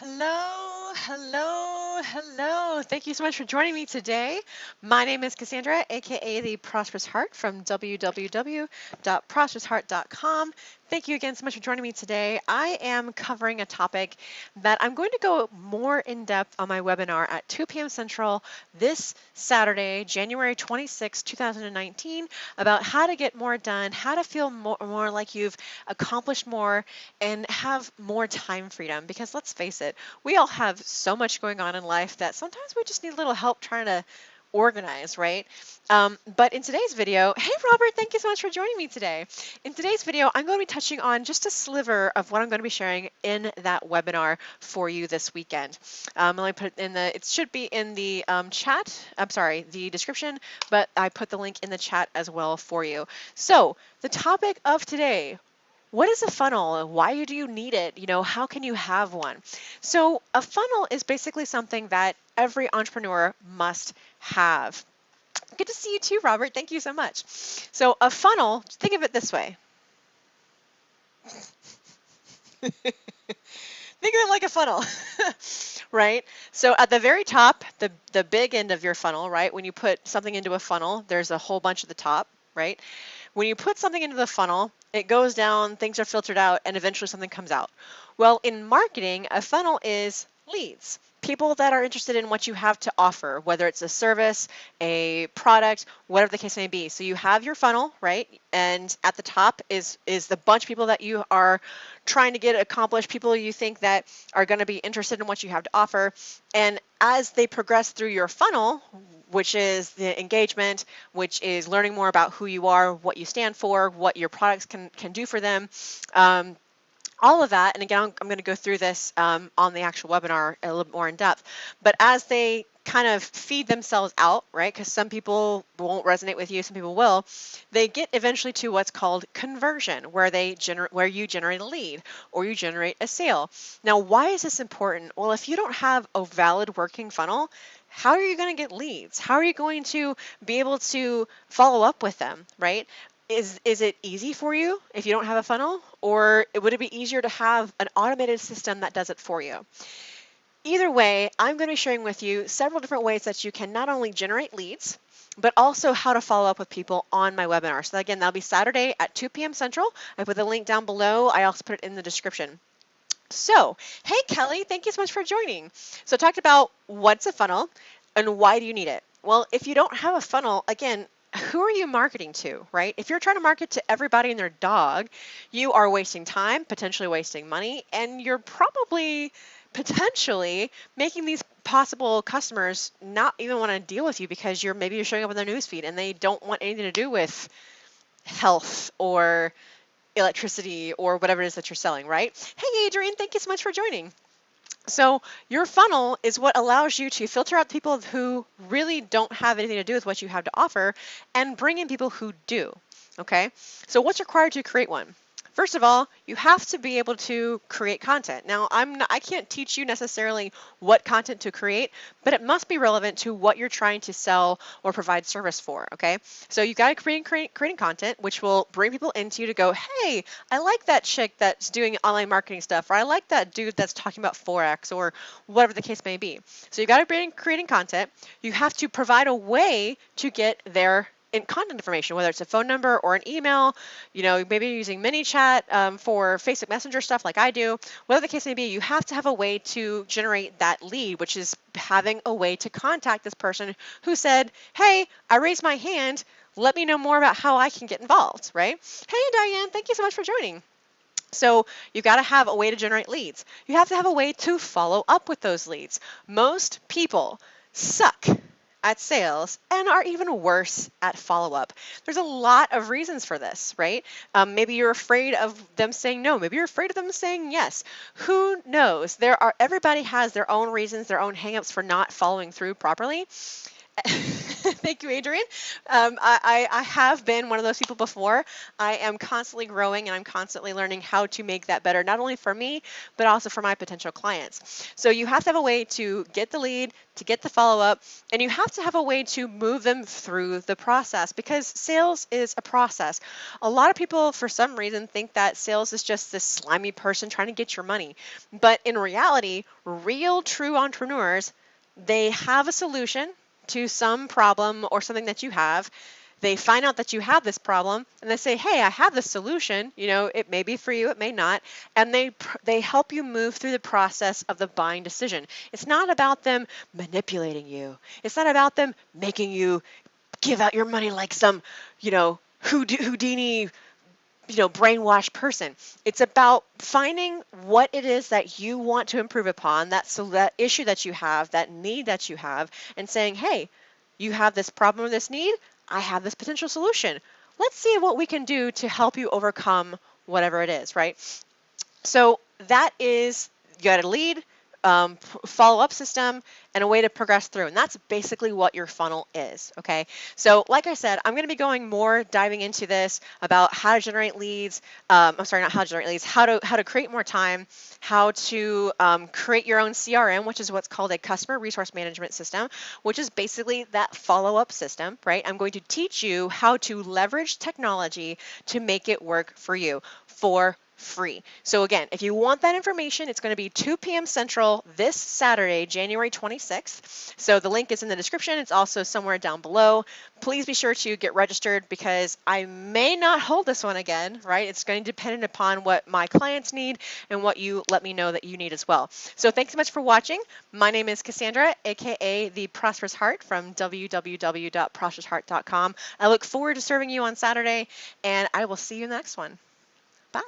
Hello, hello, hello. Thank you so much for joining me today. My name is Cassandra, aka the Prosperous Heart from www.prosperousheart.com. Thank you again so much for joining me today. I am covering a topic that I'm going to go more in depth on my webinar at 2 p.m. Central this Saturday, January 26, 2019, about how to get more done, how to feel more like you've accomplished more, and have more time freedom. Because let's face it, we all have so much going on in life that sometimes we just need a little help trying to organize, right? But in today's video, hey Robert, thank you so much for joining me today. In today's video, I'm going to be touching on just a sliver of what I'm going to be sharing in that webinar for you this weekend. Let me put it in it should be in the chat, I'm sorry, the description, but I put the link in the chat as well for you. So the topic of today, what is a funnel? Why do you need it? How can you have one? So a funnel is basically something that every entrepreneur must have. Good to see you too, Robert. Thank you so much. So a funnel, think of it this way. Think of it like a funnel, right? So at the very top, the big end of your funnel, right? When you put something into a funnel, there's a whole bunch at the top, right? When you put something into the funnel, it goes down, things are filtered out, and eventually something comes out. Well, in marketing, a funnel is leads. People that are interested in what you have to offer, whether it's a service, a product, whatever the case may be. So you have your funnel, right? And at the top is the bunch of people that you are trying to get accomplished, people you think that are going to be interested in what you have to offer. And as they progress through your funnel, which is the engagement, which is learning more about who you are, what you stand for, what your products can do for them, all of that. And again, I'm going to go through this on the actual webinar a little bit more in depth. But as they kind of feed themselves out, right, because some people won't resonate with you, some people will, they get eventually to what's called conversion, where you generate a lead or you generate a sale. Now, why is this important? Well, if you don't have a valid working funnel, how are you going to get leads? How are you going to be able to follow up with them, right? Is it easy for you if you don't have a funnel, or would it be easier to have an automated system that does it for you? Either way, I'm going to be sharing with you several different ways that you can not only generate leads, but also how to follow up with people on my webinar. So again, that'll be Saturday at 2 p.m. Central. I put the link down below. I also put it in the description. So, hey Kelly, thank you so much for joining. So I talked about what's a funnel and why do you need it? Well, if you don't have a funnel, again, who are you marketing to, right? If you're trying to market to everybody and their dog, you are wasting time, potentially wasting money, and you're probably potentially making these possible customers not even want to deal with you because maybe you're showing up on their newsfeed and they don't want anything to do with health or electricity or whatever it is that you're selling, right? Hey, Adrian, thank you so much for joining. So your funnel is what allows you to filter out people who really don't have anything to do with what you have to offer and bring in people who do, okay? So what's required to create one? First of all, you have to be able to create content. Now, I can't teach you necessarily what content to create, but it must be relevant to what you're trying to sell or provide service for, okay? So you've got to creating content, which will bring people into you to go, hey, I like that chick that's doing online marketing stuff, or I like that dude that's talking about Forex, or whatever the case may be. So you've got to be creating content. You have to provide a way to get their content information, whether it's a phone number or an email, maybe using ManyChat for Facebook Messenger stuff like I do, whatever the case may be, you have to have a way to generate that lead, which is having a way to contact this person who said, hey, I raised my hand, let me know more about how I can get involved, right? Hey, Diane, thank you so much for joining. So you've got to have a way to generate leads. You have to have a way to follow up with those leads. Most people suck at sales and are even worse at follow-up. There's a lot of reasons for this, right? Maybe you're afraid of them saying no. Maybe you're afraid of them saying yes. Who knows? Everybody has their own reasons, their own hangups for not following through properly. Thank Thank you, Adrian. I have been one of those people before. I am constantly growing and I'm constantly learning how to make that better, not only for me, but also for my potential clients. So you have to have a way to get the lead, to get the follow-up, and you have to have a way to move them through the process because sales is a process. A lot of people, for some reason, think that sales is just this slimy person trying to get your money. But in reality, real, true entrepreneurs, they have a solution to some problem or something that you have. They find out that you have this problem and they say, hey, I have this solution. You know, it may be for you, it may not. And they help you move through the process of the buying decision. It's not about them manipulating you. It's not about them making you give out your money like some, you know, Houdini, you know, brainwashed person. It's about finding what it is that you want to improve upon, that issue that you have, that need that you have, and saying, hey, you have this problem or this need, I have this potential solution. Let's see what we can do to help you overcome whatever it is, right? So that is, you got a lead, follow-up system, and a way to progress through. And that's basically what your funnel is, okay? So like I said, I'm going to be going more diving into this about how to generate leads. I'm sorry, not how to generate leads, how to create more time, how to create your own CRM, which is what's called a customer resource management system, which is basically that follow-up system, right? I'm going to teach you how to leverage technology to make it work for you for free. So again, if you want that information, it's going to be 2 p.m. Central this Saturday, January 26th. So the link is in the description. It's also somewhere down below. Please be sure to get registered because I may not hold this one again, right? It's going to depend upon what my clients need and what you let me know that you need as well. So thanks so much for watching. My name is Cassandra, aka the Prosperous Heart from www.prosperousheart.com. I look forward to serving you on Saturday, and I will see you in the next one. Bye.